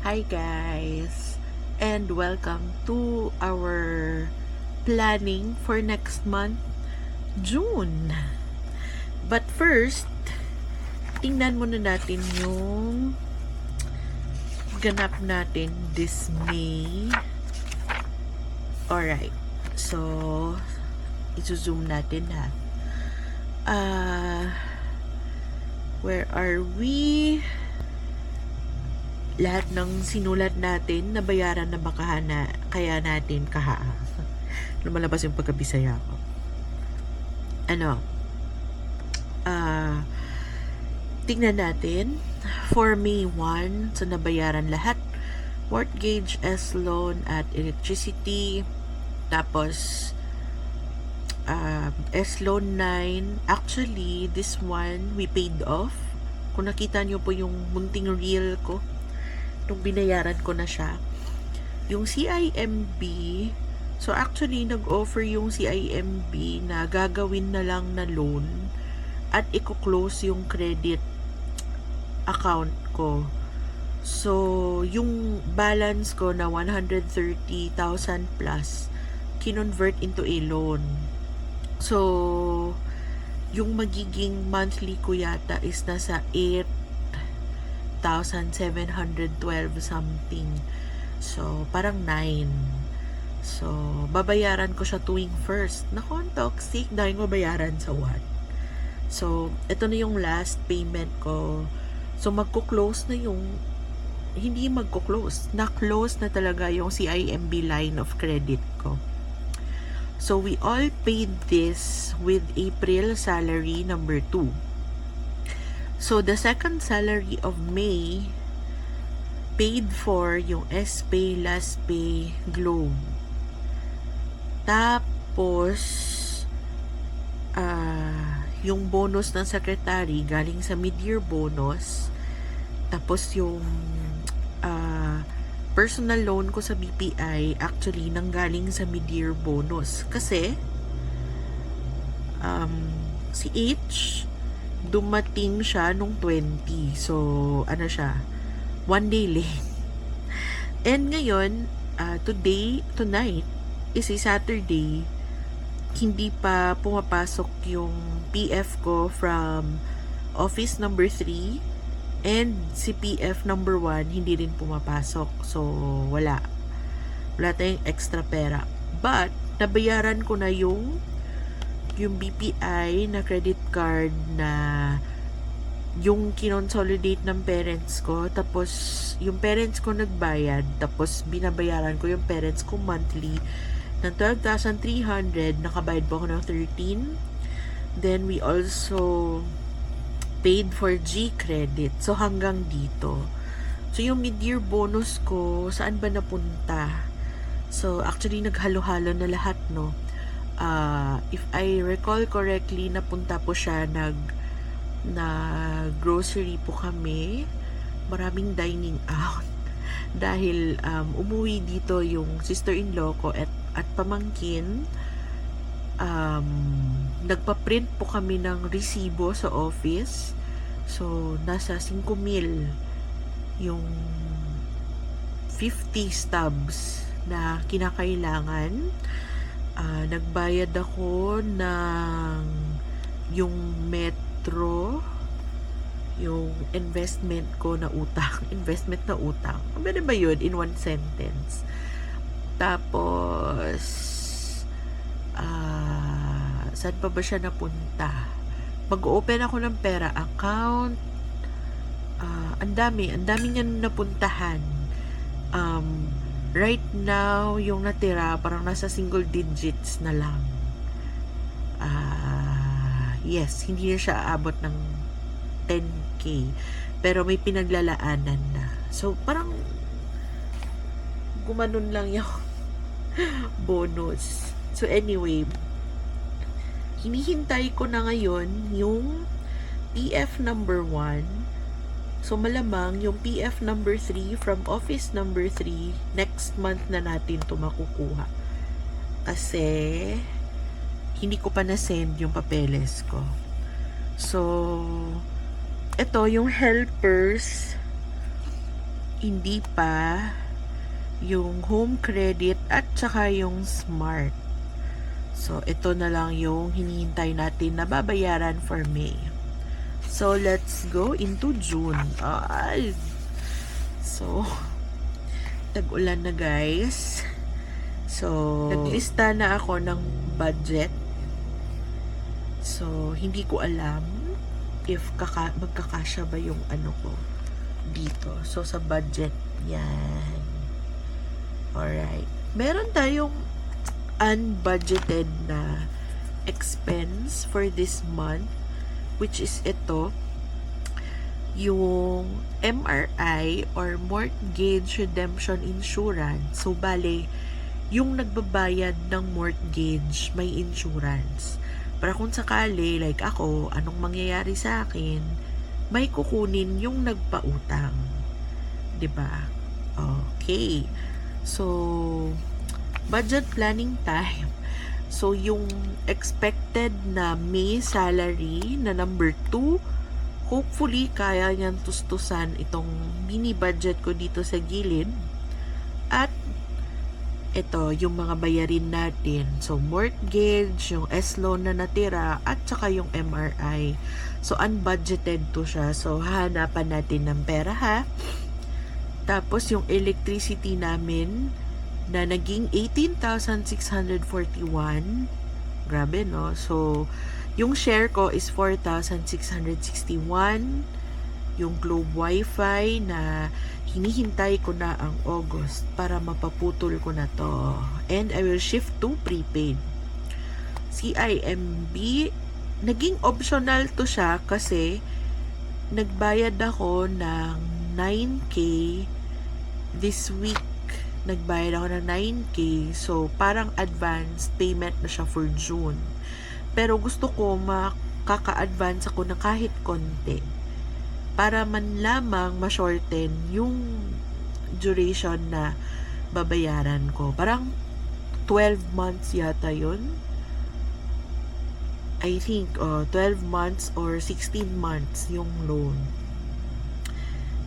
Hi guys, and welcome to our planning for next month, June. But first, tingnan muna natin yung ganap natin this May. Alright, so i-zoom natin ha. Where are we? Lahat ng sinulat natin, nabayaran na ba kaya natin lumalabas yung pagkabisaya ko. Tingnan natin. For May 1, so nabayaran lahat. Mortgage, S-loan, at electricity. Tapos, S-loan 9. Actually, this one, we paid off. Kung nakita nyo po yung munting reel ko, nung binayaran ko na siya. Yung CIMB, so actually nag-offer yung CIMB na gagawin na lang na loan at i-close yung credit account ko. So, yung balance ko na 130,000 plus kinonvert into a loan. So, yung magiging monthly ko yata is nasa 8,712 something. So, parang 9. So, babayaran ko siya tuwing first. Naku, ang toxic. Dahil babayaran sa what? So, ito na yung last payment ko. So, magko-close na yung hindi magko-close. Na-close na talaga yung CIMB line of credit ko. So, we all paid this with April salary number 2. So, the second salary of May paid for yung S-Pay, Last Pay, Globe. Tapos, yung bonus ng secretary galing sa mid-year bonus. Tapos, yung personal loan ko sa BPI actually nanggaling sa mid-year bonus. Kasi, si H, dumating siya nung 20. So, ano siya? 1 day late. And ngayon, tonight, is a Saturday. Hindi pa pumapasok yung PF ko from office number 3. And si PF number 1, hindi rin pumapasok. So, wala. Wala tayong extra pera. But, nabayaran ko na yung BPI na credit card na yung kinonsolidate ng parents ko, tapos yung parents ko nagbayad, tapos binabayaran ko yung parents ko monthly ng 12,300, nakabayad po ako ng 13. Then we also paid for G-credit. So hanggang dito. So yung mid-year bonus ko, saan ba napunta? So actually naghalo-halo na lahat, no? If I recall correctly, napunta po siya na grocery po kami. Maraming dining out. Dahil umuwi dito yung sister-in-law ko at pamangkin. Nagpa-print po kami ng resibo sa office. So, nasa 5,000 yung 50 stubs na kinakailangan. Nagbayad ako ng yung metro, yung investment ko na utang. Investment na utang. Ano ba yun in one sentence? Tapos, saan pa ba siya napunta? Mag-open ako ng pera account. Ang dami niya napuntahan. Right now, yung natira, parang nasa single digits na lang. Yes, hindi na siya aabot ng 10K. Pero may pinaglalaanan na. So, parang gumanon lang yung bonus. So, anyway, hinihintay ko na ngayon yung PF number 1. So, malamang yung PF number 3 from office number 3, next month na natin ito makukuha. Kasi, hindi ko pa na-send yung papeles ko. So, ito, yung helpers, hindi pa yung home credit at saka yung smart. So, ito na lang yung hinihintay natin na babayaran for May. So, let's go into June. Ay! So, tag-ulan na guys. So, naglista na ako ng budget. So, hindi ko alam if magkakasya ba yung ano ko dito. So, sa budget, yan. Alright. Meron tayong unbudgeted na expense for this month, which is ito, yung MRI or Mortgage Redemption Insurance. So, bale, yung nagbabayad ng mortgage may insurance. Para kung sakali, like ako, anong mangyayari sa akin, may kukunin yung nagpautang. 'Di ba? Okay. So, budget planning time. So, yung expected na May salary na number 2, hopefully, kaya niyang tustusan itong mini budget ko dito sa gilid. At, ito, yung mga bayarin natin. So, mortgage, yung S-loan na natira, at saka yung MRI. So, unbudgeted to siya. So, hahanapan natin ng pera, ha? Tapos, yung electricity namin na naging 18,641. Grabe, no? So, yung share ko is 4,661. Yung Globe Wi-Fi na hinihintay ko na ang August para mapaputol ko na to. And I will shift to prepaid. CIMB, naging optional to siya kasi nagbayad ako ng 9K this week. Nagbayad ako ng 9K. So, parang advance payment na siya for June. Pero gusto ko makaka-advance ako na kahit konti. Para man lamang ma-shorten yung duration na babayaran ko. Parang 12 months yata yun. I think 12 months or 16 months yung loan.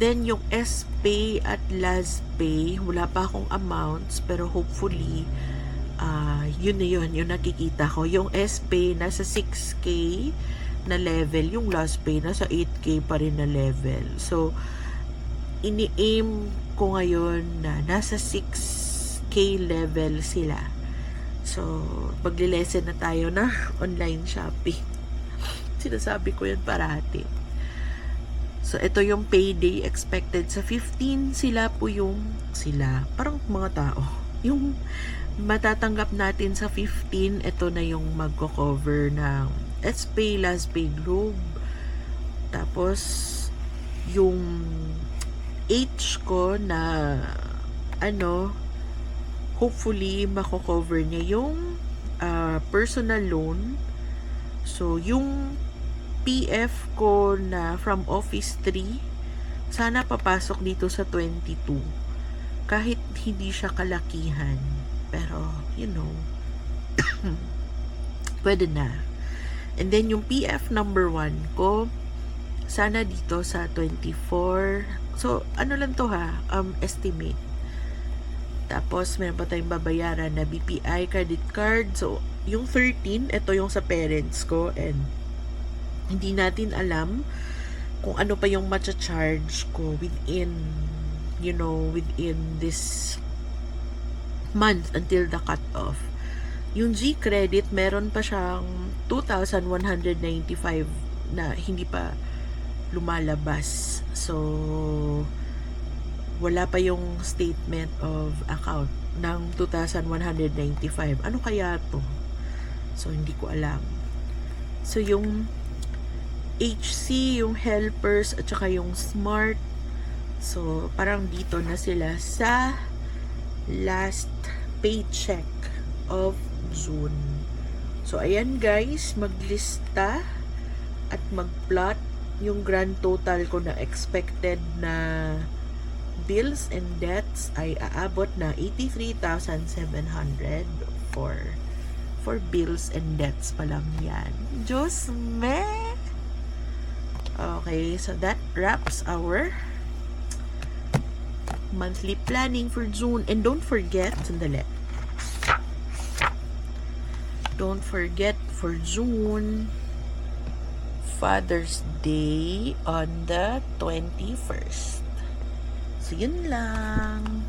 Then, yung S-Pay at LazPay, wala pa akong amounts, pero hopefully, yun na yun, yung nakikita ko. Yung S-Pay, nasa 6K na level. Yung LazPay, nasa 8K pa rin na level. So, ini-aim ko ngayon na nasa 6K level sila. So, magli-lesson na tayo na online shopping. Sinasabi ko yan parati. So, ito yung payday expected sa 15. Sila, parang mga tao. Yung matatanggap natin sa 15, ito na yung magko-cover ng S-Pay, LazPay, Globe. Tapos, yung H ko na, hopefully, mako-cover niya yung personal loan. So, yung PF ko na from Office 3, sana papasok dito sa 22. Kahit hindi siya kalakihan. Pero, pwede na. And then, yung PF number 1 ko, sana dito sa 24. So, ano lang to ha? Estimate. Tapos, meron pa tayong babayaran na BPI credit card. So, yung 13, ito yung sa parents ko. And, hindi natin alam kung ano pa yung matcha-charge ko within this month until the cut-off. Yung G-credit, meron pa siyang 2,195 na hindi pa lumalabas. So, wala pa yung statement of account ng 2,195. Ano kaya to? So, hindi ko alam. So, yung HC, yung helpers, at saka yung smart. So, parang dito na sila sa last paycheck of June. So, ayan guys, maglista at magplot yung grand total ko na expected na bills and debts ay aabot na 83,700 for bills and debts pa lang yan. Diyos me! Okay, so that wraps our monthly planning for June. And don't forget, sandali. Don't forget for June, Father's Day on the 21st. So, yun lang.